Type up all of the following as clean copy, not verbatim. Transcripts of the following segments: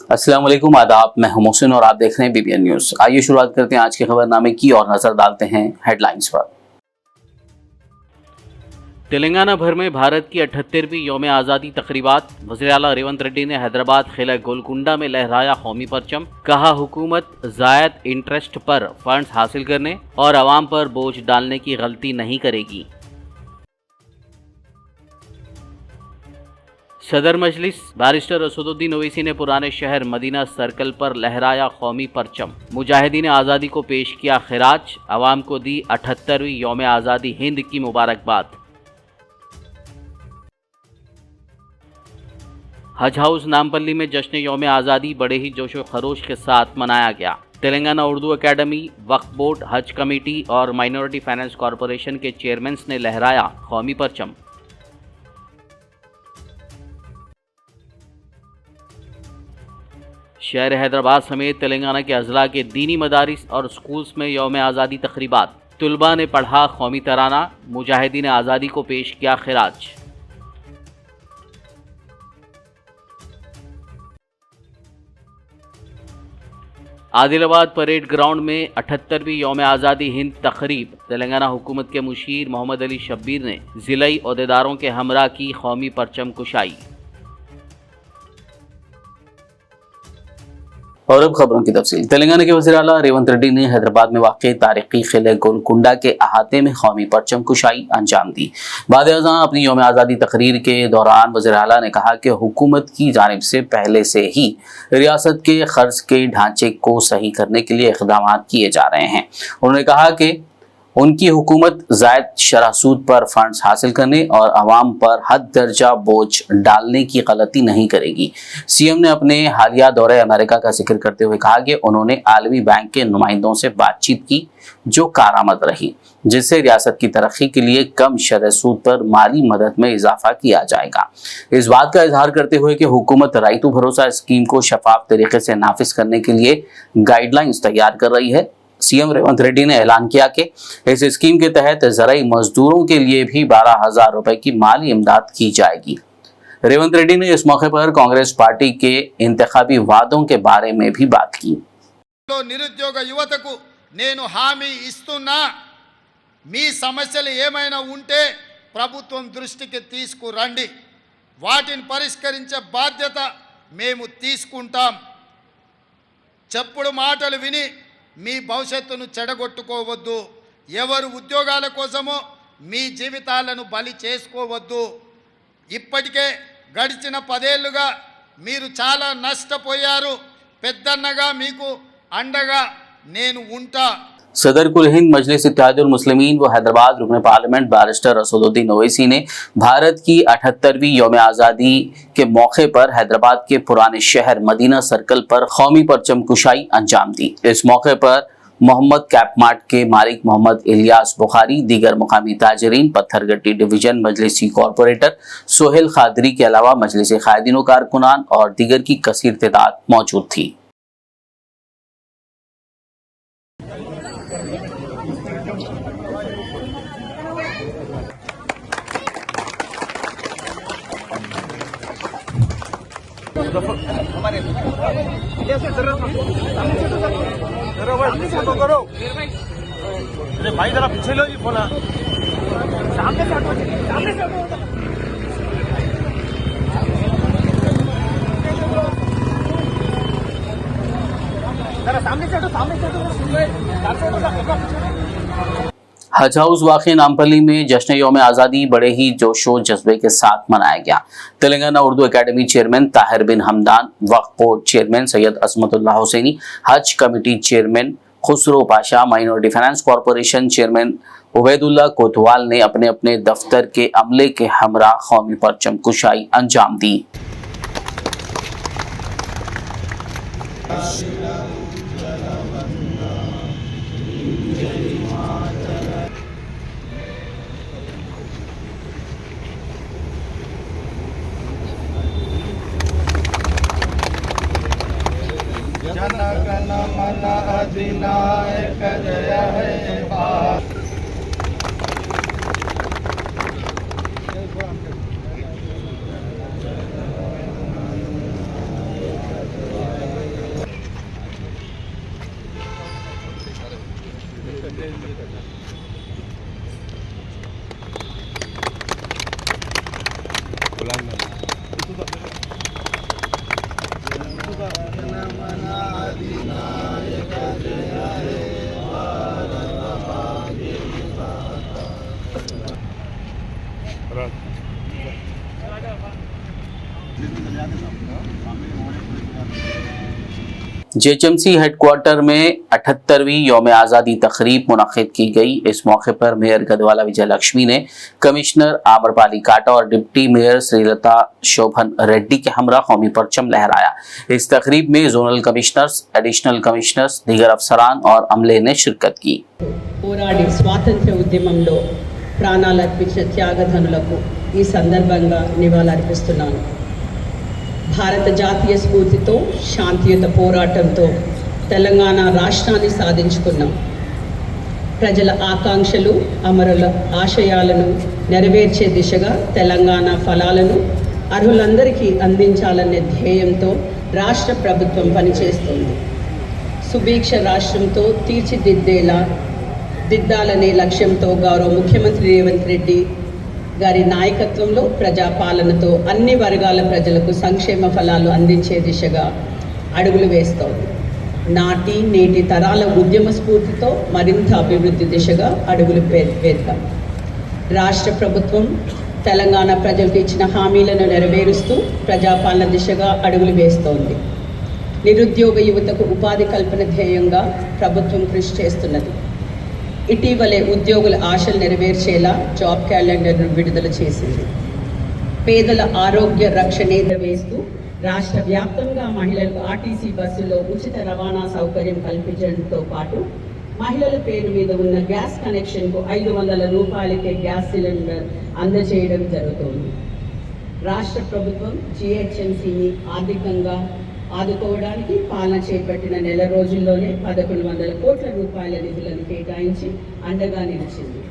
अस्सलाम वालेकुम, आदाब। मैं हूं मोहसिन और आप देख रहे हैं BBN न्यूज़। आइए शुरुआत करते हैं आज के खबरनामे की और नजर डालते हैं हेडलाइंस पर। तेलंगाना भर में भारत की 78वीं यौम आज़ादी तकरीबात। वज़ीर आला रेवंत रेड्डी ने हैदराबाद किला गोलकुंडा में लहराया कौमी परचम। कहा हुकूमत ज़ायद इंटरेस्ट पर फंड्स हासिल करने और आवाम पर बोझ डालने की गलती नहीं करेगी। सदर मजलिस बैरिस्टर असदुद्दीन ओवैसी ने पुराने शहर मदीना सर्कल पर लहराया कौमी परचम। मुजाहिदीन आज़ादी को पेश किया खिराज। आवाम को दी 78वीं यौम आज़ादी हिंद की मुबारकबाद। हज हाउस नामपल्ली में जश्न यौम आज़ादी बड़े ही जोशो खरोश के साथ मनाया गया। तेलंगाना उर्दू एकेडमी, वक्फ बोर्ड, हज कमेटी और माइनॉरिटी फाइनेंस कॉरपोरेशन के चेयरमैन ने लहराया कौमी परचम। शहर हैदराबाद समेत तेलंगाना के अजला के दीनी मदारिस और स्कूल्स में यौम आज़ादी तकरीबात। तुलबा ने पढ़ा कौमी तराना। मुजाहिदीन आज़ादी को पेश किया खिराज। आदिलाबाद परेड ग्राउंड में 78वीं यौम आज़ादी हिंद तकरीब। तेलंगाना हुकूमत के मुशीर मोहम्मद अली शब्बीर ने ज़िलाई ओहदेदारों के हमरा की कौमी परचम कुशाई। और अब खबरों की तफसील। तेलंगाना के वज़ीर आला रेवंत रेड्डी ने हैदराबाद में वाक़ तारीखी किले गोलकुंडा के अहाते में कौमी परचम कुशाई अंजाम दी। बाद-ए-अज़ां अपनी यौम आज़ादी तकरीर के दौरान वज़ीर आला ने कहा कि हुकूमत की जानिब से पहले से ही रियासत के क़र्ज़ के ढांचे को सही करने के लिए इक़दाम किए जा रहे हैं। उन्होंने कहा कि उनकी हुकूमत ज़ायद शरह सूद पर फंड्स हासिल करने और अवाम पर हद दर्जा बोझ डालने की गलती नहीं करेगी। सीएम ने अपने हालिया दौरे अमेरिका का जिक्र करते हुए कहा कि उन्होंने आलमी बैंक के नुमाइंदों से बातचीत की जो कारआमद रही, जिससे रियासत की तरक्की के लिए कम शरह सूद पर माली मदद में इजाफा किया जाएगा। इस बात का इजहार करते हुए कि हुकूमत राइतु भरोसा स्कीम को शफाफ तरीके से नाफिज करने के लिए गाइडलाइंस तैयार कर रही है, सीएम रेवंत रेड्डी ने ऐलान किया कि इस स्कीम के तहत ज़राई मजदूरों के लिए भी 12,000 रुपए की माली इमदाद की जाएगी। रेवंत रेड्डी ने इस मौके पर कांग्रेस पार्टी के इंतखाबी वादों के बारे में भी बात की। నిరుద్యోగ యువతకు నేను హామీ ఇస్తున్నా, మీ సమస్యలు ఏమైనా ఉంటే ప్రభుత్వం దృష్టికి తీసుకురండి, వాటిని పరిష్కరించే బాధ్యత మేము తీసుకుంటాం। చెప్పుడు మాటలు విని మీ భవిష్యత్తును చెడగొట్టుకోవద్దు, ఎవరు ఉద్యోగాల కోసమో మీ జీవితాలను బలి చేసుకోవద్దు। ఇప్పటికే గడిచిన 10 ఏళ్లుగా మీరు చాలా నష్టపోయారు, పెద్దన్నగా మీకు అండగా నేను ఉంటా। सदर कुल हिंद मजलिस इत्तेहादुल मुस्लिमीन व हैदराबाद रुकन पार्लियामेंट बैरिस्टर असदुद्दीन ओवैसी ने भारत की 78वीं यौम आज़ादी के मौके पर हैदराबाद के पुराने शहर मदीना सर्कल पर कौमी परचम कुशाई अंजाम दी। इस मौके पर मोहम्मद कैपमार्ट के मालिक मोहम्मद इलियास बुखारी, दीगर मुकामी ताजरीन, पत्थरगट्टी डिवीजन मजलिसी कॉरपोरेटर सोहेल खादरी के अलावा मजलिस कायदीन कारकुनान और दीगर की कसीर तादाद मौजूद थी। अरे भाई जरा पीछे लो जी, फोना सामने से हटो, सामने से हटो। जरा सामने से हटो, सामने से हटो। हज हाउस वाक़ई नामपल्ली में जश्न यौम आज़ादी बड़े ही जोशो जज्बे के साथ मनाया गया। तेलंगाना उर्दू एकेडमी चेयरमैन ताहिर बिन हमदान, वक्फ बोर्ड चेयरमैन सैयद असमतुल्लाह हुसैनी, हज committee chairman Khusro Pasha, minority finance corporation chairman Ubaidullah कोतवाल ने अपने अपने दफ्तर के अमले के हमरा कौमी परचम कुशाई अंजाम दी। जनगण मन अधिनायक जय हे भारत। JHMC हेड क्वार्टर में 78वीं योम आज़ादी तकरीब मुनक़िद की गई। इस मौके पर मेयर गदवाला विजय लक्ष्मी ने कमिश्नर आम्रपाली काटा और डिप्टी मेयर श्रीलता शोभन रेड्डी के हमरा कौमी परचम लहराया। इस तकरीब में जोनल कमिश्नर्स, एडिशनल कमिश्नर्स, दीगर अफसरान और अमले ने शिरकत की। పోరాడి స్వాతంత్ర్య ఉద్యమంలో ప్రాణాలర్పించిన త్యాగధనులకు ఈ సందర్భంగా నివాళులర్పిస్తున్నాను. భారత జాతీయ స్ఫూర్తితో శాంతియుత పోరాటంతో తెలంగాణ రాష్ట్రాన్ని సాధించుకున్నాం. ప్రజల ఆకాంక్షలు, అమరుల ఆశయాలను నెరవేర్చే దిశగా తెలంగాణ ఫలాలను అర్హులందరికీ అందించాలనే ధ్యేయంతో రాష్ట్ర ప్రభుత్వం పనిచేస్తుంది. సుభిక్ష రాష్ట్రంతో తీర్చిదిద్దాలనే లక్ష్యంతో గౌరవ ముఖ్యమంత్రి రేవంత్ రెడ్డి గారి నాయకత్వంలో ప్రజాపాలనతో అన్ని వర్గాల ప్రజలకు సంక్షేమ ఫలాలు అందించే దిశగా అడుగులు వేస్తోంది. నాటి నేటి తరాల ఉద్యమ స్ఫూర్తితో మరింత అభివృద్ధి దిశగా అడుగులు వేద్దాం. రాష్ట్ర ప్రభుత్వం తెలంగాణ ప్రజలకు ఇచ్చిన హామీలను నెరవేరుస్తూ ప్రజాపాలన దిశగా అడుగులు వేస్తోంది. నిరుద్యోగ యువతకు ఉపాధి కల్పన ధ్యేయంగా ప్రభుత్వం కృషి చేస్తున్నది. ఇటీవలే ఉద్యోగుల ఆశలు నెరవేర్చేలా జాబ్ క్యాలెండర్ను విడుదల చేసింది. పేదల ఆరోగ్య రక్షణ వేస్తూ రాష్ట్ర వ్యాప్తంగా మహిళలకు ఆర్టీసీ బస్సుల్లో ఉచిత రవాణా సౌకర్యం కల్పించడంతో పాటు మహిళల పేరు మీద ఉన్న గ్యాస్ కనెక్షన్కు 500 రూపాయలకే గ్యాస్ సిలిండర్ అందజేయడం జరుగుతోంది. రాష్ట్ర ప్రభుత్వం GHMCని ఆర్థికంగా ఆదుకోవడానికి పాలన చేపట్టిన నెల రోజుల్లోనే 1100 కోట్ల రూపాయల నిధులను కేటాయించి అండగా నిలిచింది.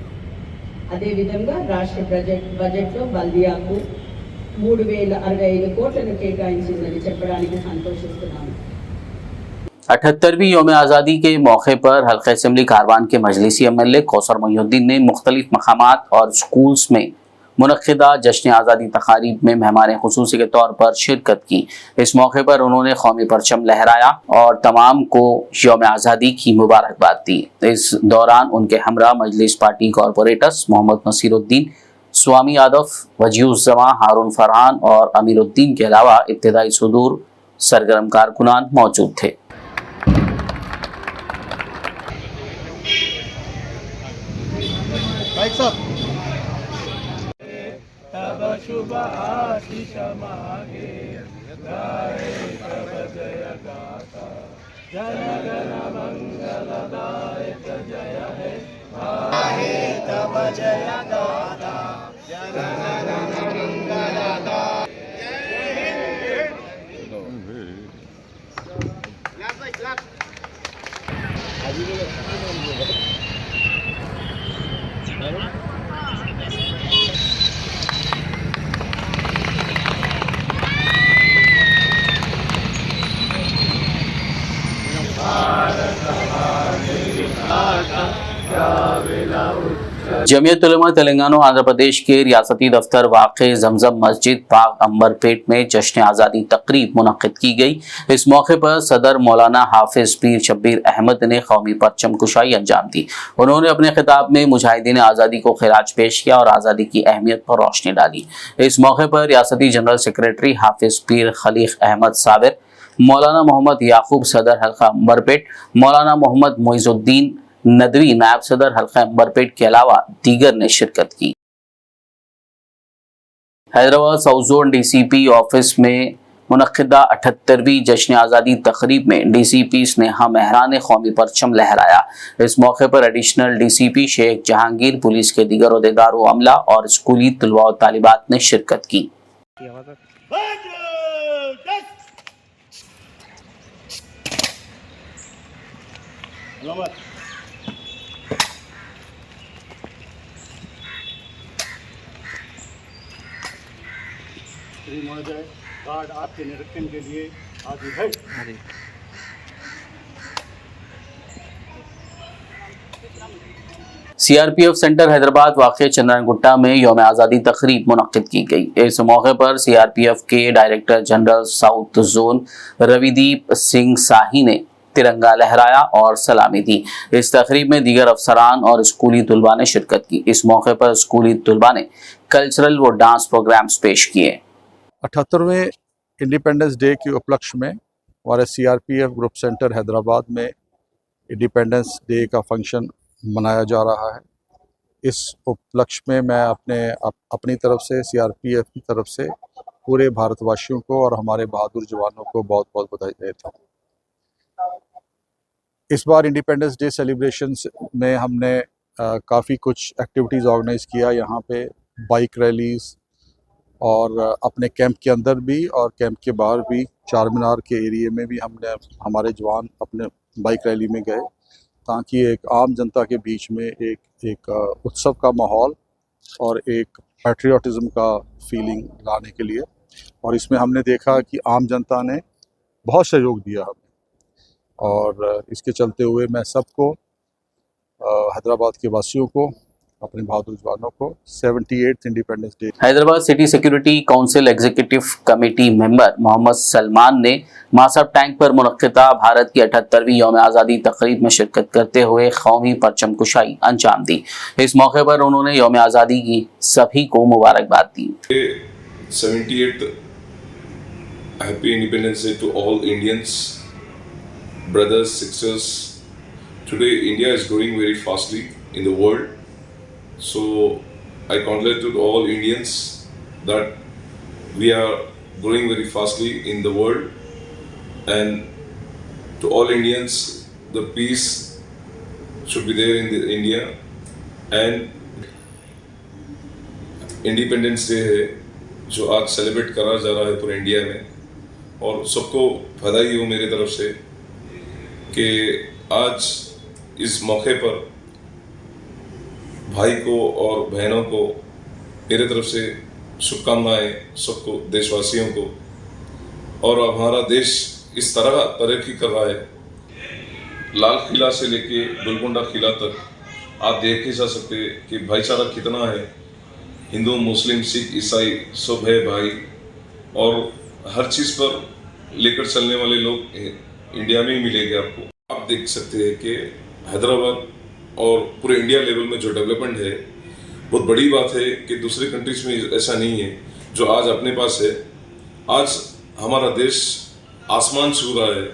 అదేవిధంగా రాష్ట్ర బడ్జెట్లో బల్దియాకు 3065 కోట్లను కేటాయించిందని చెప్పడానికి సంతోషిస్తున్నాను. 78वीं योम आज़ादी के मौके पर हल्का असम्बली कारवान के मजलिसी MLA कौसर मोहिउद्दीन ने मुख्तलिफ मकामात और स्कूल्स में मुनक़िदा जश्न आज़ादी तक़ारीब में मेहमान ख़ुसूसी के तौर पर शिरकत की। इस मौके पर उन्होंने कौमी परचम लहराया और तमाम को योम आज़ादी की मुबारकबाद दी। इस दौरान उनके हमरा मजलिस पार्टी कॉरपोरेटर्स मोहम्मद नसीरुद्दीन, स्वामी यादव, वजीउज़्ज़मा, हारून फरहान और अमीरुद्दीन के अलावा इब्तिदाई सुदूर सरगर्म कारकुनान मौजूद थे। तब शुभ आशीष मांगे गाए तब जय गाता जन गण मंगलदायक जय है गाए तब जय गाता जन गण मंगलदायक जमीयत उलमा तेलंगाना आंध्र प्रदेश के रियासती दफ्तर वाक़े जमजम मस्जिद पाक अंबरपेट में जश्न आज़ादी तकरीब मुनक़िद की गई। इस मौके पर सदर मौलाना हाफिज पीर शब्बीर अहमद ने कौमी परचम कुशाई अंजाम दी। उन्होंने अपने खिताब में मुजाहिदीन आज़ादी को खिराज पेश किया और आज़ादी की अहमियत पर रोशनी डाली। इस मौके पर रियासती जनरल सेक्रेटरी हाफिज पीर खलीक अहमद साबिर, मौलाना मोहम्मद याकूब सदर हल्का अंबरपेट, मौलाना मोहम्मद मोइजुद्दीन नदवी नायब सदर हल्का अंबरपेट के अलावा दीगर ने शिरकत की। Hyderabad south zone DCP office में मुनक़िदा 78वीं जश्न आज़ादी तकरीब में DCP स्नेहा मेहरा ने कौमी परचम लहराया। इस मौके पर additional DCP Sheikh Jahangir, police के दीगर अहदेदार व अमला और स्कूली तलबा व तालिबात ने शिरकत की। श्री महोदय, कार्ड आपके निरीक्षण के लिए हाजिर है। CRPF सेंटर हैदराबाद वाक़े चंद्रन गुट्टा में योम आज़ादी तकरीब मुनक़िद की गई। इस मौके पर CRPF के director general south zone Ravideep Singh Sahi ने तिरंगा लहराया और सलामी दी। इस तकरीब में दीगर अफसरान और स्कूली तलबा ने शिरकत की। इस मौके पर स्कूली तलबा ने कल्चरल व डांस प्रोग्राम्स पेश किए। 78वें इंडिपेंडेंस डे के उपलक्ष्य में हमारे CRPF ग्रुप सेंटर हैदराबाद में इंडिपेंडेंस डे का फंक्शन मनाया जा रहा है। इस उपलक्ष्य में मैं अपनी तरफ से CRPF की तरफ से पूरे भारतवासियों को और हमारे बहादुर जवानों को बहुत बहुत बधाई देता हूँ। इस बार इंडिपेंडेंस डे सेलिब्रेशंस में हमने काफ़ी कुछ एक्टिविटीज़ ऑर्गेनाइज़ किया। यहाँ पे बाइक रैलीज़ और अपने कैंप के अंदर भी और कैंप के बाहर भी चार मीनार के एरिया में भी हमारे जवान अपने बाइक रैली में गए, ताकि एक आम जनता के बीच में एक उत्सव का माहौल और एक पैट्रियोटिज़म का फीलिंग लाने के लिए। और इसमें हमने देखा कि आम जनता ने बहुत सहयोग दिया हमें, और इसके चलते हुए मैं सबको हैदराबाद के वासियों को, अपने बहादुर जवानों को 78th independence day. Hyderabad city security council executive committee member Mohammad Salman ने मासब टैंक पर मुनक्किदा भारत की 78वीं यौम आज़ादी तकरीब में शिरकत करते हुए कौमी परचम कुशाई अंजाम दी। इस मौके पर उन्होंने यौम आज़ादी की सभी को मुबारकबाद दी। 78th Happy Independence Day to all Indians, brothers, sisters. Today India is growing very fastly in the world. So I congratulate to all Indians that we are growing very fastly in the world, and to all Indians the peace should be there in India, and Independence Day है जो आज celebrate करा जा रहा है पूरे India में, और सबको बधाई हो मेरी तरफ से कि आज इस मौके पर भाई को और बहनों को मेरे तरफ से शुभकामनाएं, सबको देशवासियों को। और हमारा देश इस तरह तरक्की कर रहा है, लाल किला से लेके गोलकुंडा किला तक आप देख ही जा सकते कि भाईचारा कितना है। हिंदू, मुस्लिम, सिख, ईसाई सब है भाई, और हर चीज़ पर लेकर चलने वाले लोग इंडिया में ही मिलेंगे आपको। आप देख सकते हैं कि हैदराबाद और पूरे इंडिया लेवल में जो डेवलपमेंट है, बहुत बड़ी बात है कि दूसरे कंट्रीज में ऐसा नहीं है जो आज अपने पास है। आज हमारा देश आसमान छू रहा है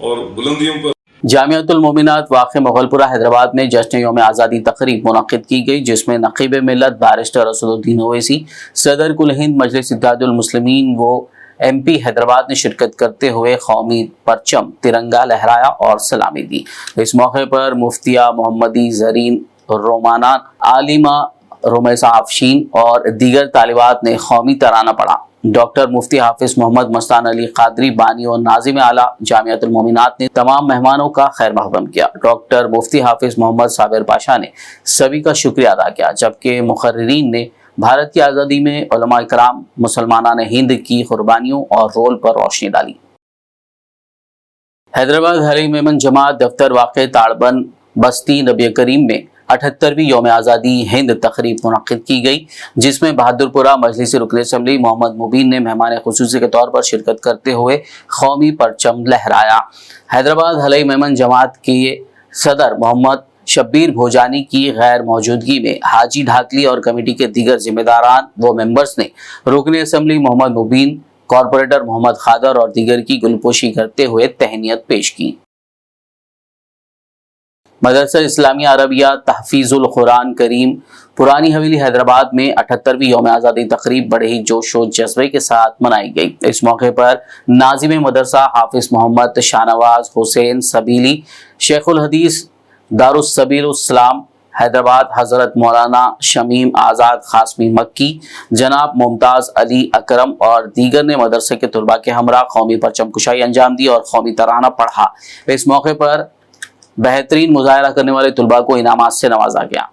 और बुलंदियों पर। जामियातुल मोमिनात वाक़े मुगलपुरा हैदराबाद में जश्न यौम आज़ादी तकरीब मुनक़्क़िद की गई, जिसमें नक़ीब मिल्लत बारिस्टर असदुद्दीन ओवैसी, सदर कुल हिंद मजलिस इत्तेहादुल मुस्लिमीन व MP हैदराबाद ने शिरकत करते हुए कौमी परचम तिरंगा लहराया और सलामी दी। इस मौके पर मुफ्तिया मोहम्मदी ज़रीन रोमाना, आलिमा रुमैसा आफशीन और दीगर तालिबात ने कौमी तराना पढ़ा। डॉक्टर मुफ्ती हाफिज मोहम्मद मस्तान अली कादरी बानी और नाजिम आला जामियातुल मोमिनात ने तमाम मेहमानों का खैर मक़दम किया। डॉक्टर मुफ्ती हाफिज मोहम्मद साबिर पाशा ने सभी का शुक्रिया अदा किया, जबकि मुक़र्रिरीन ने भारत की आज़ादी में उलमा इकराम, मुसलमानान हिंद की कुर्बानियों और रोल पर रोशनी डाली। हैदराबाद हली मेमन जमात दफ्तर वाक़े ताड़बंद बस्ती नबी करीम में 78वीं यौम आज़ादी हिंद तकरीब मुनक़्क़िद की गई, जिसमें बहादुरपुरा मजलिस रुकन असम्बली मोहम्मद मुबीन ने मेहमान खुसूसी के तौर पर शिरकत करते हुए कौमी परचम लहराया। हैदराबाद हली मेमन जमात के सदर मोहम्मद शब्बीर भोजानी की गैर मौजूदगी में हाजी ढाकली और कमेटी के दीगर जिम्मेदारान व मेंबर्स ने रुकन असम्बली मोहम्मद मुबीन, कॉरपोरेटर मोहम्मद खादर और दीगर की गुलपोशी करते हुए तहनीत पेश की। मदरसा इस्लामिया अरबिया तहफीजुल कुरान करीम पुरानी हवेली हैदराबाद में 78वीं यौम आज़ादी तकरीब बड़े ही जोश व जज्बे के साथ मनाई गई। इस मौके पर नाजिम मदरसा हाफिज मोहम्मद शाहनवाज हुसैन सबीली, शेखुल हदीस दारुस सबील इस्लाम हैदराबाद हज़रत मौलाना शमीम आज़ाद खासमी मक्की, जनाब मुमताज़ अली अकरम और दीगर ने मदरसे के तुलबा के हमरा कौमी परचम कुशाई अंजाम दी और कौमी तराना पढ़ा। इस मौके पर बेहतरीन मुजाहरा करने वाले तुलबा को इनामात से नवाजा गया।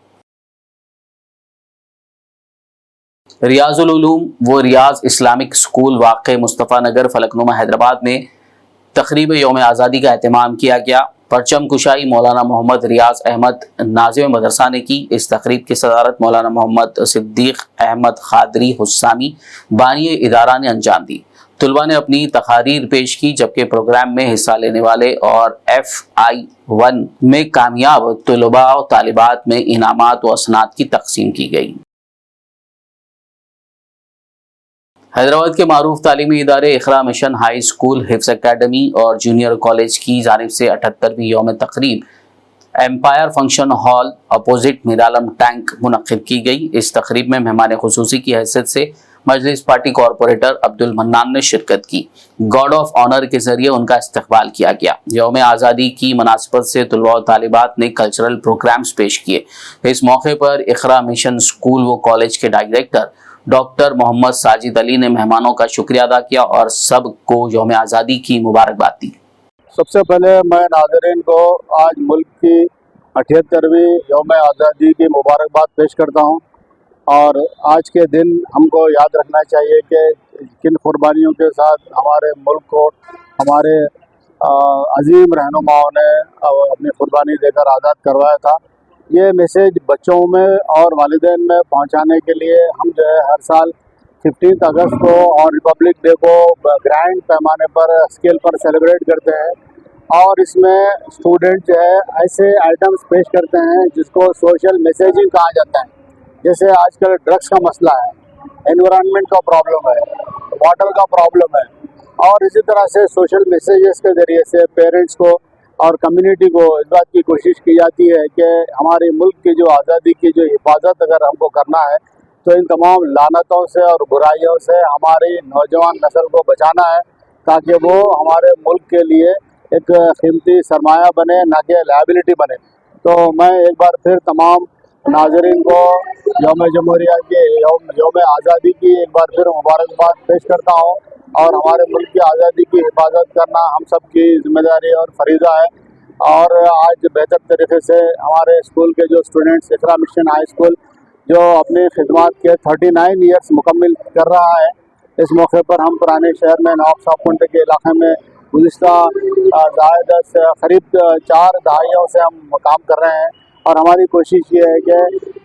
रियाजुल उलूम व रियाज इस्लामिक स्कूल वाक़े मुस्तफ़ा नगर फलकनुमा हैदराबाद में तकरीब यौम आज़ादी का एहतमाम किया गया। परचम कुशाई मौलाना मोहम्मद रियाज अहमद नाजिम मदरसा ने की। इस तकरीब की सदारत मौलाना मोहम्मद सिद्दीक अहमद खादरी हुस्सामी बानी इदारा ने अंजाम दी। तुलबा ने अपनी तकारीर पेश की, जबकि प्रोग्राम में हिस्सा लेने वाले और FI1 में कामयाब तुलबा और तालिबात में इनामात व असनाद की तकसीम की गई। हैदराबाद के मारूफ तालीमी इदारे Iqra mission high school, Hifz academy और जूनियर कॉलेज की जानिब से 78वीं यौम तकरीब Empire function hall opposite Miralam tank मुनक्किद की गई। इस तकरीब में मेहमान खुसूसी की हैसियत से मजलिस पार्टी कॉरपोरेटर अब्दुल मन्नान ने शिरकत की। गार्ड ऑफ ऑनर के जरिए उनका इस्तकबाल किया गया। यौम आज़ादी की मुनासिबत से तलबा और तालिबात ने कल्चरल प्रोग्राम्स पेश किए। इस मौके पर इखरा मिशन स्कूल व कॉलेज के डायरेक्टर डॉक्टर मोहम्मद साजिद अली ने मेहमानों का शुक्रिया अदा किया और सबको यौम आज़ादी की मुबारकबाद दी। सबसे पहले मैं नाज़रीन को आज मुल्क की 78वीं यौम आज़ादी की मुबारकबाद पेश करता हूँ। और आज के दिन हमको याद रखना चाहिए कि किन कुर्बानियों के साथ हमारे मुल्क को हमारे अजीम रहनुमाओं ने अपनी कुर्बानी देकर आज़ाद करवाया था। ये मैसेज बच्चों में और वालिदैन में पहुंचाने के लिए हम जो है हर साल 15 अगस्त को और रिपब्लिक डे को ग्रैंड पैमाने पर स्केल पर सेलिब्रेट करते हैं। और इसमें स्टूडेंट जो है ऐसे आइटम्स पेश करते हैं जिसको सोशल मैसेजिंग कहा जाता है। जैसे आजकल ड्रग्स का मसला है, एनवायरनमेंट का प्रॉब्लम है, वाटर का प्रॉब्लम है, और इसी तरह से सोशल मैसेजेस के ज़रिए से पेरेंट्स को और कम्युनिटी को इस बात की कोशिश की जाती है कि हमारे मुल्क की जो आज़ादी की जो हिफाजत अगर हमको करना है तो इन तमाम लानतों से और बुराइयों से हमारी नौजवान नस्ल को बचाना है, ताकि वो हमारे मुल्क के लिए एक कीमती सरमाया बने, ना कि लायबिलिटी बने। तो मैं एक बार फिर तमाम नाज़रीन को यौम जमहूरिया की यौम आज़ादी की एक बार फिर मुबारकबाद पेश करता हूँ। और हमारे मुल्क की आज़ादी की हिफाजत करना हम सब की जिम्मेदारी और फरीज़ा है। और आज बेहतर तरीके से हमारे स्कूल के जो स्टूडेंट्स इखरा मिशन हाई स्कूल जो अपनी खिदमत के 39 ईयर्स मुकम्मिल कर रहा है, इस मौके पर हम पुराने शहर में नवाब साहब कुंटे के इलाके में गुज़िश्ता करीब 4 दहाइयों से हम काम कर रहे हैं। और हमारी कोशिश ये है कि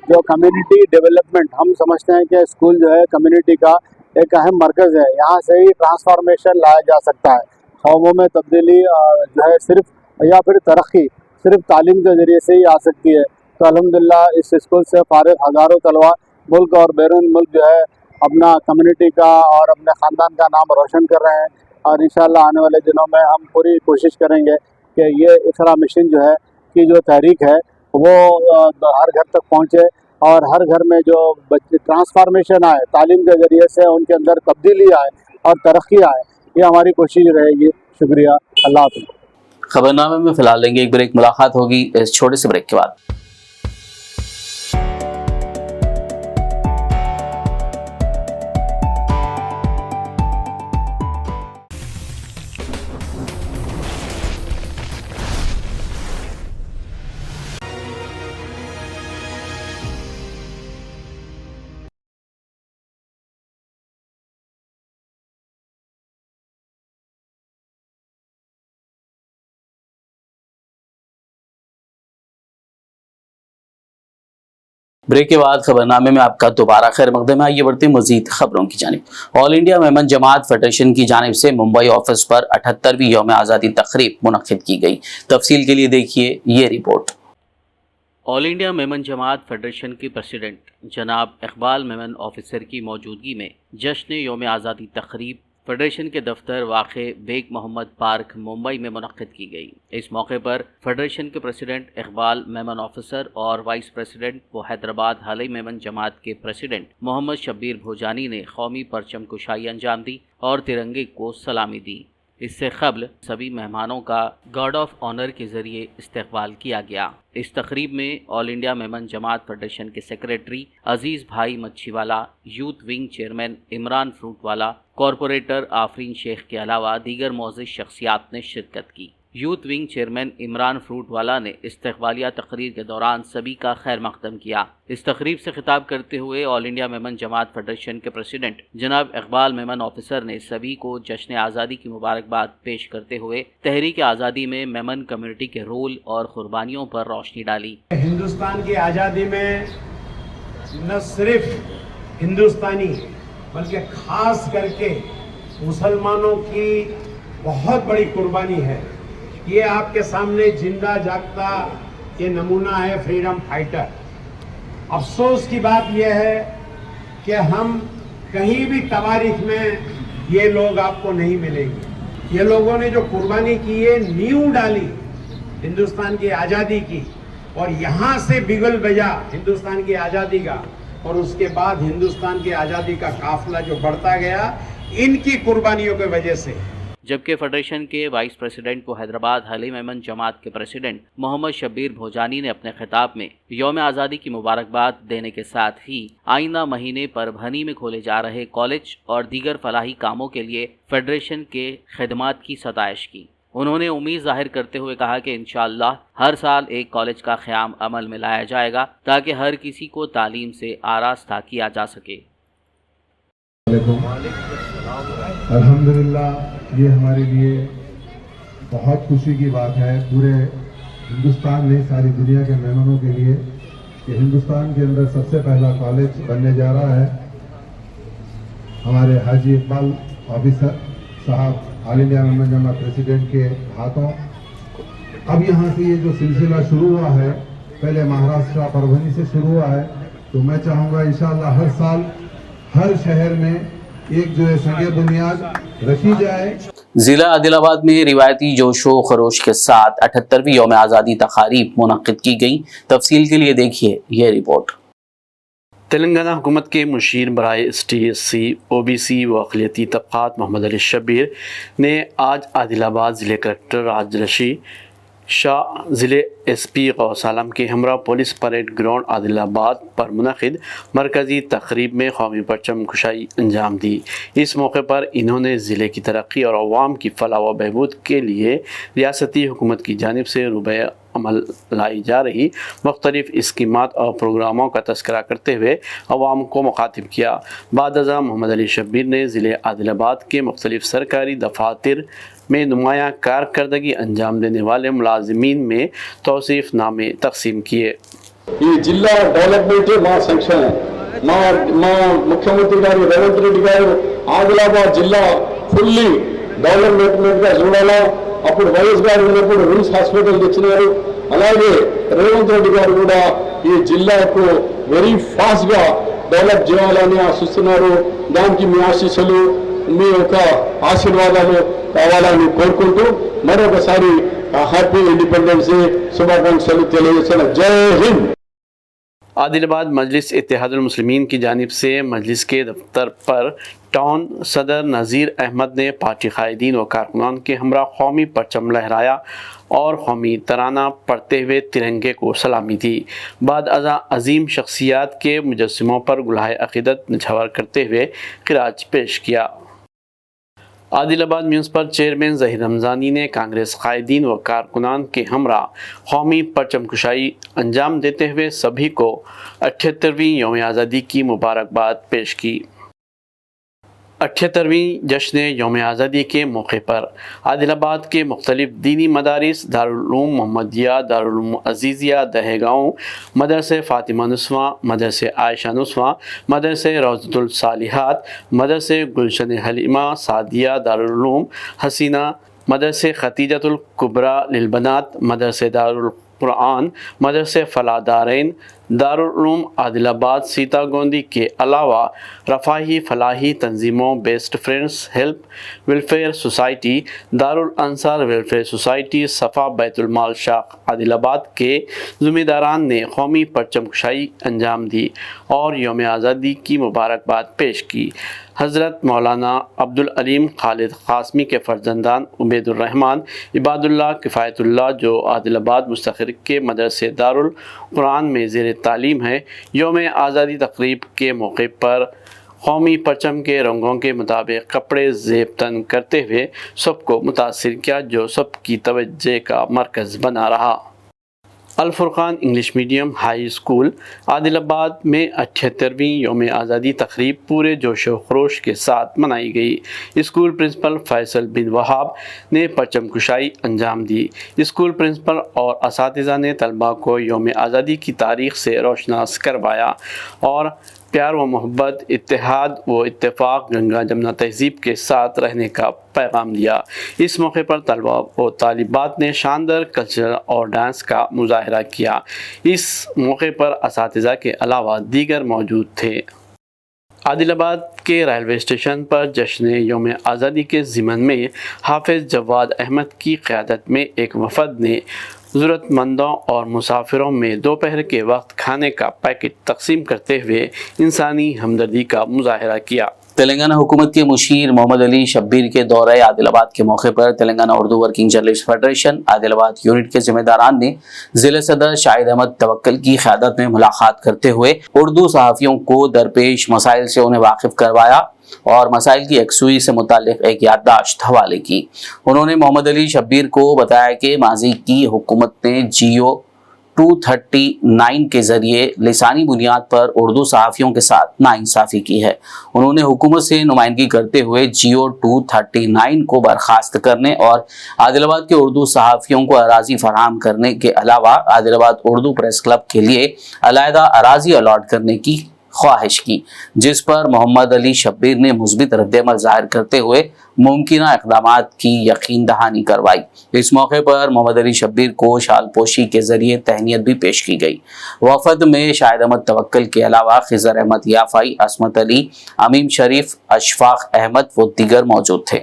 जो कम्युनिटी डेवलपमेंट, हम समझते हैं कि स्कूल जो है कम्युनिटी का एक अहम मरकज़ है, यहाँ से ही ट्रांसफॉर्मेशन लाया जा सकता है। कौमों में तब्दीली जो है सिर्फ या फिर तरक्की सिर्फ तालीम के ज़रिए से ही आ सकती है। तो अल्हम्दुलिल्लाह इस स्कूल से फारिग हज़ारों तलबा मुल्क और बैरून मुल्क जो है अपना कम्युनिटी का और अपने ख़ानदान का नाम रोशन कर रहे हैं। और इंशाअल्लाह आने वाले दिनों में हम पूरी कोशिश करेंगे कि ये इखरा मिशन जो है की जो तहरीक है वो हर घर तक पहुँचे और हर घर में जो बच्चे ट्रांसफॉर्मेशन आए, तालीम के ज़रिए से उनके अंदर तब्दीली आए और तरक्की आए, ये हमारी कोशिश रहेगी। शुक्रिया, अल्लाह हाफ़िज़। खबरनामे में फिलहाल लेंगे एक ब्रेक। मुलाकात होगी इस छोटे से ब्रेक के बाद। ब्रेक के बाद खबरनामे में आपका दोबारा खैर मकदम है। आइए बढ़ते मजीद खबरों की जानिब। All India Memon Jamaat federation की जानिब से मुंबई ऑफिस पर 78वीं यौम आज़ादी तकरीब मुनक्किद की गई। तफसील के लिए देखिए ये report. All India Memon Jamaat federation के प्रेसिडेंट जनाब इकबाल मेमन ऑफिसर की मौजूदगी में जश्न यौम आज़ादी तकरीब फेडरेशन के दफ्तर वाक़े बेग मोहम्मद पार्क मुंबई में मुनक्किद की गई। इस मौके पर फेडरेशन के प्रेसिडेंट इकबाल मेमन ऑफिसर और वाइस प्रेसिडेंट व हैदराबाद हाली मेमन जमात के प्रेसिडेंट मोहम्मद शब्बीर भोजानी ने कौमी परचम कुशाई अंजाम दी और तिरंगे को सलामी दी। इससे कबल सभी मेहमानों का गार्ड ऑफ ऑनर के जरिए इस्तकबाल किया गया। इस तकरीब में all India Memon Jamaat federation के secretary Aziz Bhai Machhiwala, youth wing chairman Imran Fruitwala, corporator Afreen Shaikh के अलावा दीगर मोअज़्ज़िज़ शख्सियात ने शिरकत की। Youth wing chairman Imran Fruitwala ने इस्तकबालिया तकरीर के दौरान सभी का खैर मकदम किया। इस तकरीब से खिताब करते हुए all India Memon Jamaat federation के प्रेसिडेंट जनाब इकबाल मेमन ऑफिसर ने सभी को जश्न आज़ादी की मुबारकबाद पेश करते हुए तहरीक आज़ादी में मेमन कम्युनिटी के रोल और कुर्बानियों पर रोशनी डाली। हिंदुस्तान की आज़ादी में न सिर्फ हिंदुस्तानी बल्कि खास करके मुसलमानों की बहुत बड़ी कुर्बानी है। ये आपके सामने जिंदा जागता ये नमूना है फ्रीडम फाइटर। अफसोस की बात यह है कि हम कहीं भी तवारीख में ये लोग आपको नहीं मिलेंगे। ये लोगों ने जो कुर्बानी की है, नींव डाली हिंदुस्तान की आज़ादी की, और यहाँ से बिगल बजा हिंदुस्तान की आज़ादी का, और उसके बाद हिंदुस्तान की आज़ादी का काफिला जो बढ़ता गया, इनकी कुर्बानियों की वजह से। जबकि फेडरेशन के वाइस प्रेसिडेंट को हैदराबाद हलीम अहमद जमात के प्रेसिडेंट मोहम्मद शब्बीर भोजानी ने अपने खिताब में यौम आज़ादी की मुबारकबाद देने के साथ ही आइंदा महीने परभनी में खोले जा रहे कॉलेज और दीगर फलाही कामों के लिए फेडरेशन के खिदमात की सताइश की। उन्होंने उम्मीद जाहिर करते हुए कहा कि इंशाअल्लाह हर साल एक कॉलेज का क़याम अमल में लाया जाएगा ताकि हर किसी को तालीम से आरास्ता किया जा सके। अल्हम्दुलिल्लाह, ये हमारे लिए बहुत खुशी की बात है, पूरे हिंदुस्तान में, सारी दुनिया के मेहमानों के लिए, कि हिंदुस्तान के अंदर सबसे पहला कॉलेज बनने जा रहा है। हमारे हाजी इकबाल ऑफिसर साहब, आलिम अहमद जमात प्रेसिडेंट के हाथों अब यहाँ से ये जो सिलसिला शुरू हुआ है, पहले महाराष्ट्र परभनी से शुरू हुआ है, तो मैं चाहूँगा इंशाअल्लाह हर साल हर शहर में एक जो है संगे बुनियाद रखी जाए। जिला आदिलाबाद में रिवायती जोशो खरोश के साथ 78वीं यौम आज़ादी तकारीब मुनक्किद की गई। तफसील के लिए देखिए ये रिपोर्ट। तेलंगाना हुकूमत के मुशीर बराए ST/SC OBC व अक़लियती तबक़ात मोहम्मद अली शब्बीर ने आज आदिलाबाद ज़िले कलेक्टर राजर्षि शाह, ज़िले SP गौस आलम के हमरा पुलिस परेड ग्राउंड आदिलाबाद पर मुनक़िद मरकज़ी तक़रीब में कौमी परचम कुशाई अंजाम दी। इस मौके पर इन्होंने ज़िले की तरक्की और अवाम की फलाह व बहबूद के लिए रियासती हुकूमत की जानिब से रुबे अमल लाई जा रही मुख्तलिफ स्कीमात और प्रोग्रामों का तस्करा करते हुए अवाम को मुखातिब किया। बाद अज़ा मोहम्मद अली शब्बीर ने ज़िले आदिलाबाद के मुख्तलिफ सरकारी दफातर में नुमायाँ कारकर्दगी अंजाम देने वाले मुलाजिमीन में तौसीफ़ नामे तकसीम किए। ఈ జిల్లా డెవలప్మెంటే మా సంక్షేమం। మా ముఖ్యమంత్రి గారు రేవంత్ రెడ్డి గారు ఆదిలాబాద్ జిల్లా ఫుల్లీ డెవలప్మెంట్ గా చూడాలా। అప్పుడు వైఎస్ గారు ఉన్నప్పుడు రిమ్స్ హాస్పిటల్ తెచ్చినారు। అలాగే రేవంత్ రెడ్డి గారు కూడా ఈ జిల్లాకు వెరీ ఫాస్ట్ గా డెవలప్ చేయాలని ఆశిస్తున్నారు। దానికి మీ ఆశీస్సులు, మీ యొక్క ఆశీర్వాదాలు కావాలని కోరుకుంటూ మరొకసారి హ్యాపీ ఇండిపెండెన్స్ డే శుభాకాంక్షలు తెలియజేస్తున్నా। జై హింద్। आदिलाबाद मजलिस इत्तेहादुल मुस्लिमीन की जानिब से मजलिस के दफ्तर पर टाउन सदर नज़ीर अहमद ने पार्टी कायदीन व कारकुनान के हमरा कौमी परचम लहराया और कौमी तराना पढ़ते हुए तिरंगे को सलामी दी। बाद अज़ा अजीम शख्सियात के मुजस्सिमों पर गुलाह अक़ीदत निछावर करते हुए क़िराज पेश किया। आदिलाबाद म्यूनसिपल चेयरमैन ज़हीर रमज़ानी ने कांग्रेस कायदीन व कारकुनान के हमरा कौमी परचम कुशाई अंजाम देते हुए सभी को 78वीं यौम आज़ादी की मुबारकबाद पेश की। 78वीं जश्न यौम आज़ादी के मौके पर आदिलाबाद के मुख्तलिफ दीनी मदारिस, दारुल उलूम मोहम्मदिया, दारुल उलूम अज़ीज़िया दहेगांव, मदरसे फ़ातिमा नुस्वा, मदरसे आयशा नुस्वा, मदरसे रौज़तुल सालिहात, मदरसे गुलशन हलीमा सादिया, दारुल उलूम हसीना, मदरसे खतीजतुल कुबरा लिलबनात, मदरसे दारुल कुरान, मदरसे फलादारैन, दारुल उलूम आदिलाबाद सीता गोंदी के अलावा रफ़ाही फलाही तंजीमों best friends help welfare society, Darul Ansar welfare society, Safa Baitul माल शाख आदिलाबाद के ज़िम्मेदारान ने कौमी परचम कुशाई अंजाम दी और यौम आज़ादी की मुबारकबाद पेश की। हज़रत मौलाना अब्दुल अलीम खालिद क़ासमी के फ़र्जंदान उबैदुर्रहमान इबादुल्लाह किफ़ायतुल्लाह जो आदिलाबाद मुस्तक़िर के मदरसे दारुल कुरान में ज़ेर तालीम है, यौम आज़ादी तक़रीब के मौके पर कौमी परचम के रंगों के मुताबिक कपड़े ज़ेब तन करते हुए सबको मुतासिर किया, जो सबकी तवज्जो का मरकज़ बना रहा। Al Furqan English medium high school Adilabad में 78वीं यौम आज़ादी तक़रीब पूरे जोश व खरोश के साथ मनाई गई। स्कूल प्रिंसिपल फैसल बिन वहाब ने परचम कुशाई अंजाम दी। स्कूल प्रिंसिपल और असातिज़ा ने तलबा को यौम आज़ादी की तारीख़ से रोशनास करवाया और प्यार व मोहब्बत, इत्तेहाद व इत्तेफाक, गंगा जमुना तहज़ीब के साथ रहने का पैगाम दिया। इस मौके पर तलबा व तालिबात ने शानदार कल्चर और डांस का मुजाहरा किया। इस मौके पर असातिज़ा के अलावा दीगर मौजूद थे। आदिलाबाद کے ریلوے اسٹیشن پر جشن یوم آزادی کے ضمن میں حافظ جواد احمد کی قیادت میں ایک وفد نے ضرورت مندوں اور مسافروں میں دوپہر کے وقت کھانے کا پیکٹ تقسیم کرتے ہوئے انسانی ہمدردی کا مظاہرہ کیا۔ تلنگانہ حکومت کے مشیر محمد علی شبیر کے دورہ عادل آباد کے موقع پر Telangana Urdu working journalist federation Adilabad unit کے ذمہ داران نے ضلع صدر شاہد احمد توکل کی قیادت میں ملاقات کرتے ہوئے اردو صحافیوں کو درپیش مسائل سے انہیں واقف کروایا اور مسائل کی یکسوئی سے متعلق ایک یادداشت حوالے کی۔ انہوں نے محمد علی شبیر کو بتایا کہ ماضی کی حکومت نے جیو 239 کے ذریعے لسانی بنیاد پر اردو صحافیوں کے ساتھ ناانصافی کی ہے۔ انہوں نے حکومت سے نمائندگی کرتے ہوئے جیو 239 کو برخاست کرنے اور عادل آباد کے اردو صحافیوں کو اراضی فراہم کرنے کے علاوہ عادل آباد اردو پریس کلب کے لیے علیحدہ اراضی الاٹ کرنے کی خواہش کی، جس پر محمد علی شبیر نے مثبت رد عمل ظاہر کرتے ہوئے ممکنہ اقدامات کی یقین دہانی کروائی۔ اس موقع پر محمد علی شبیر کو شال پوشی کے ذریعے تہنیت بھی پیش کی گئی۔ وفد میں شاہد احمد توکل کے علاوہ خضر احمد یافعی، عصمت علی، امیم شریف، اشفاق احمد و دیگر موجود تھے۔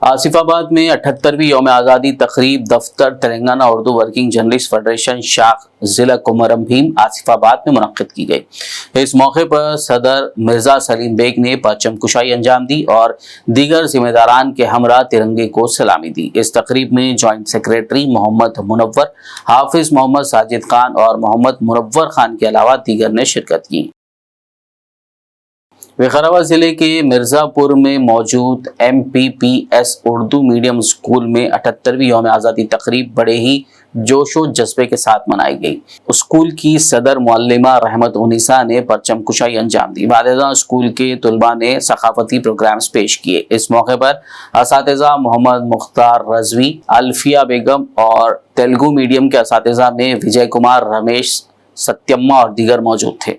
آصف آباد میں 78ویں یوم آزادی تقریب دفتر Telangana Urdu working journalist federation شاخ ضلع کمرم بھیم آصف آباد میں منعقد کی گئی۔ اس موقع پر صدر مرزا سلیم بیگ نے پرچم کشائی انجام دی اور دیگر ذمہ داران کے ہمراہ ترنگے کو سلامی دی۔ اس تقریب میں جوائنٹ سیکریٹری محمد منور، حافظ محمد ساجد خان اور محمد منور خان کے علاوہ دیگر نے شرکت کی۔ وقار ضلع کے مرزا پور میں موجود MPPS اردو میڈیم اسکول میں 78ویں یوم آزادی تقریب بڑے ہی جوش و جذبے کے ساتھ منائی گئی۔ اسکول کی صدر معلمہ رحمت انیسا نے پرچم کشائی انجام دی۔ بعد ازاں اسکول کے طلباء نے ثقافتی پروگرامز پیش کیے۔ اس موقع پر اساتذہ محمد مختار رضوی، الفیہ بیگم اور تیلگو میڈیم کے اساتذہ میں وجے کمار، رمیش، ستیما اور دیگر موجود تھے۔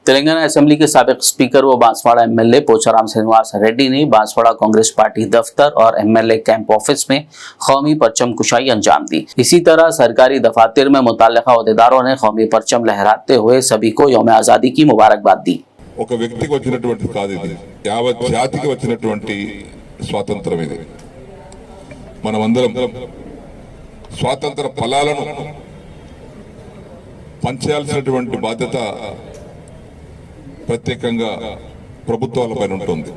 تلنگانہ اسمبلی کے سابق اسپیکر و بانسواڑہ MLA پوچارام سرینواس ریڈی نے بانسواڑہ کانگریس پارٹی دفتر اور MLA کیمپ آفس میں قومی پرچم کشائی انجام دی۔ اسی طرح سرکاری دفاتر میں متعلقہ عہدیداروں نے قومی پرچم لہراتے ہوئے سبھی کو یوم آزادی کی مبارکباد دی۔ ఒక వ్యక్తికి వచ్చినటువంటి కాదు ఇది, యావత్ జాతికి వచ్చినటువంటి స్వాతంత్రం ఇది। మనమందరం స్వాతంత్ర ఫలాలను పంచాల్సినటువంటి బాధ్యత ప్రత్యేకంగా ప్రభుత్వాలపైన ఉంటుంది।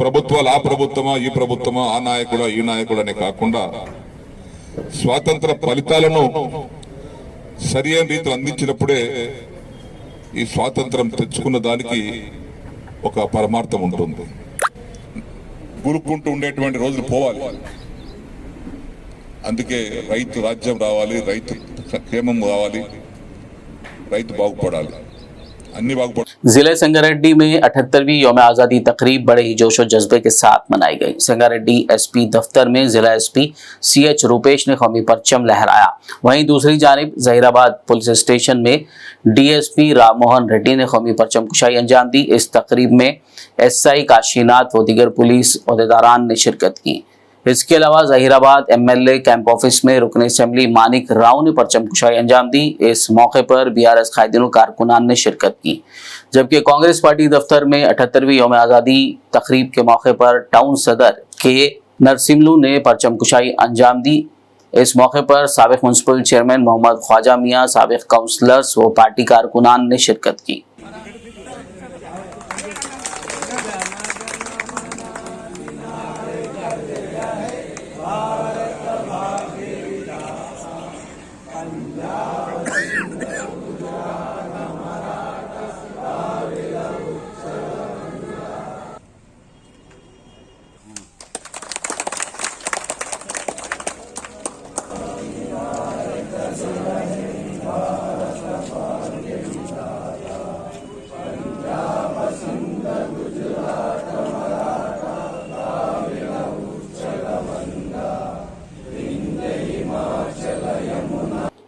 ప్రభుత్వాలు ఆ ప్రభుత్వమా ఈ ప్రభుత్వమా, ఆ నాయకుడా ఈ నాయకుడు అనే కాకుండా స్వాతంత్ర ఫలితాలను సరైన రీతిలో అందించినప్పుడే ఈ స్వాతంత్రం తెచ్చుకున్న దానికి ఒక పరమార్థం ఉంటుంది। గురుకుంటూ ఉండేటువంటి రోజులు పోవాలి। అందుకే రైతు రాజ్యం రావాలి, రైతు క్షేమం రావాలి, రైతు బాగుపడాలి, అన్ని బాగుపడాలి। ضلع سنگاریڈی میں 78ویں یوم آزادی تقریب بڑے ہی جوش و جذبے کے ساتھ منائی گئی۔ سنگاریڈی SP دفتر میں ضلع SP CH روپیش نے قومی پرچم لہرایا۔ وہیں دوسری جانب ظہیر آباد پولیس اسٹیشن میں DSP رام موہن ریڈی نے قومی پرچم کشائی انجام دی۔ اس تقریب میں SI کاشی ناتھ و دیگر پولیس عہدیداران نے شرکت کی۔ اس کے علاوہ ظہیر آباد MLA کیمپ آفس میں رکن اسمبلی مانک راؤ نے پرچم کشائی انجام دی۔ اس موقع پر BRS قائدین و کارکنان نے شرکت کی، جبکہ کانگریس پارٹی دفتر میں 78ویں یوم آزادی تقریب کے موقع پر ٹاؤن صدر کے نرسملو نے پرچم کشائی انجام دی۔ اس موقع پر سابق میونسپل چیئرمین محمد خواجہ میاں، سابق کونسلرز و پارٹی کارکنان نے شرکت کی۔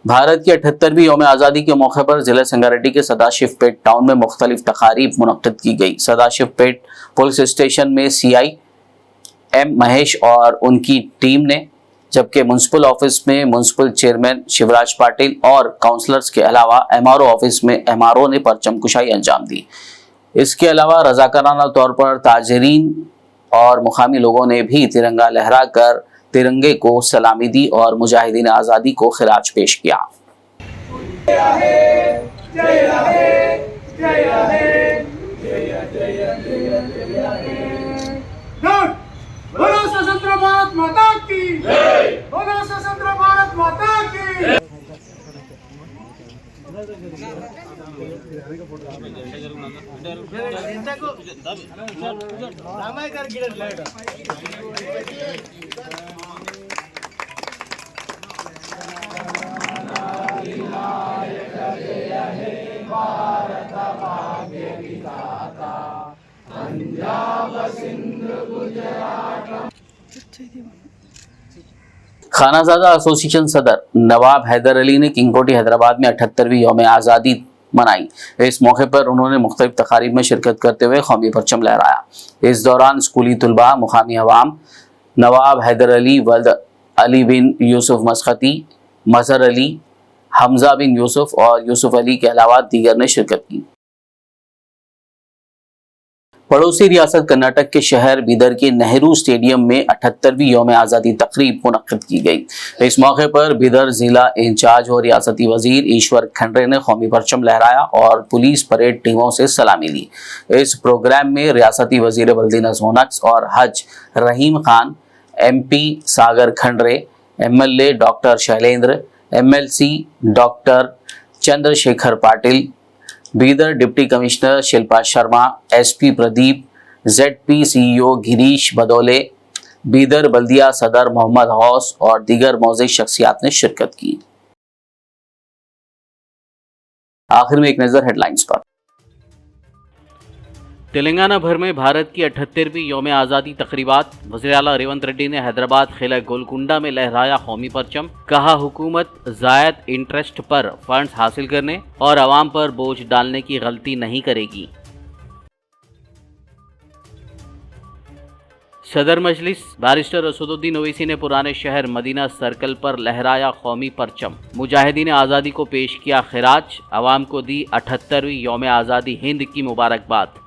بھارت کی 78ویں یوم آزادی کے موقع پر ضلع سنگاریڈی کے سداشیو پیٹ ٹاؤن میں مختلف تقاریب منعقد کی گئی۔ سداشیو پیٹ پولیس اسٹیشن میں CI M مہیش اور ان کی ٹیم نے जबकि म्यूनसिपल ऑफिस में म्यूनसिपल चेयरमैन शिवराज पाटिल और काउंसलर्स के अलावा एमआरओ ऑफिस में एमआरओ ने परचम कुशाई अंजाम दी। इसके अलावा रजाकाराना तौर पर ताजरीन और मुकामी लोगों ने भी तिरंगा लहराकर तिरंगे को सलामी दी और मुजाहिदीन आज़ादी को खिराज पेश किया। बोलो स्वतंत्र भारत माता की जय, बोलो स्वतंत्र भारत माता की। खानाजादा एसोसिएशन सदर नवाब हैदर अली ने किंग कोठी हैदराबाद में 78वीं यौम आज़ादी मनाई। इस मौके पर उन्होंने मुख्तलिफ तकारीब में शिरकत करते हुए कौमी परचम लहराया। इस दौरान स्कूली तलबा, मुकामी अवाम, नवाब हैदर अली, वल्द अली बिन यूसुफ मसखती, मजहर अली, हमजा बिन यूसुफ और यूसुफ अली के अलावा दीगर ने शिरकत की। पड़ोसी रियासत कर्नाटक के शहर बीदर के नेहरू स्टेडियम में 78वीं यौम आज़ादी तकरीब मुनक्किद की गई। इस मौके पर बीदर जिला इंचार्ज और रियासती वजीर ईश्वर खंडरे ने कौमी परचम लहराया और पुलिस परेड टीमों से सलामी ली। इस प्रोग्राम में रियासती वजीर बल्दी नज़्म व नक्श और हज Rahim Khan, MP Sagar Khandre, MLA doctor Shailendra, MLC doctor Chandrashekhar Patil, Bidar deputy commissioner Shilpa Sharma, SP Pradeep, ZP CEO Girish Badole, Bidar बल्दिया सदर मोहम्मद गौस और दीगर मौज़ूद शख्सियात ने शिरकत की। आखिर में एक नजर हेडलाइंस पर। तेलंगाना भर में भारत की 78वीं यौम आज़ादी तकरीबात। वज़ीर आला रेवंत रेड्डी ने हैदराबाद किला गोलकुंडा में लहराया कौमी परचम। कहा हुकूमत ज़ायद इंटरेस्ट पर फंड्स हासिल करने और आवाम पर बोझ डालने की गलती नहीं करेगी। सदर मजलिस बैरिस्टर असदुद्दीन ओवैसी ने पुराने शहर मदीना सर्कल पर लहराया कौमी परचम। मुजाहिदीन आज़ादी को पेश किया खिराज। आवाम को दी 78वीं यौम आज़ादी हिंद की मुबारकबाद।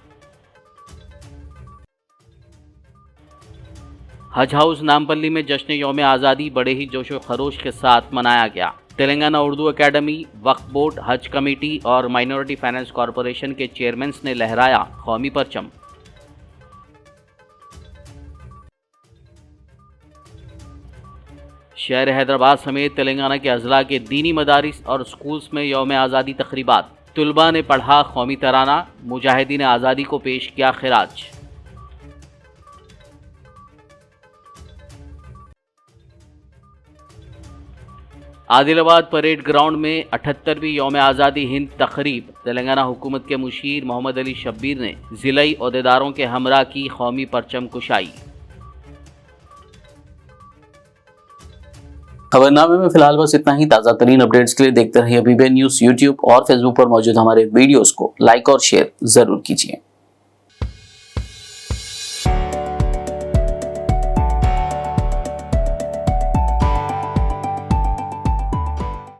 हज हाउस नामपल्ली में जश्न यौम आज़ादी बड़े ही जोशो खरोश के साथ मनाया गया। तेलंगाना उर्दू एकेडमी, वक्फ बोर्ड, हज कमेटी और माइनॉरिटी फाइनेंस कॉरपोरेशन के चेयरमैन ने लहराया कौमी परचम। शहर हैदराबाद समेत तेलंगाना के अजला के दीनी मदारिस और स्कूल्स में यौम आज़ादी तकरीबात। तुलबा ने पढ़ा कौमी तराना। मुजाहिदीन आज़ादी को पेश किया खिराज। आदिलाबाद परेड ग्राउंड में 78वीं यौम आज़ादी हिंद तकरीब। तेलंगाना हुकूमत के मुशीर मोहम्मद अली शब्बीर ने ज़िलाई ओहदेदारों के हमरा की कौमी परचम कुशाई। खबरनामे में फिलहाल बस इतना ही। ताज़ा तरीन अपडेट्स के लिए देखते रहिए BBN न्यूज़। यूट्यूब और फेसबुक पर मौजूद हमारे वीडियोस को लाइक और शेयर जरूर कीजिए।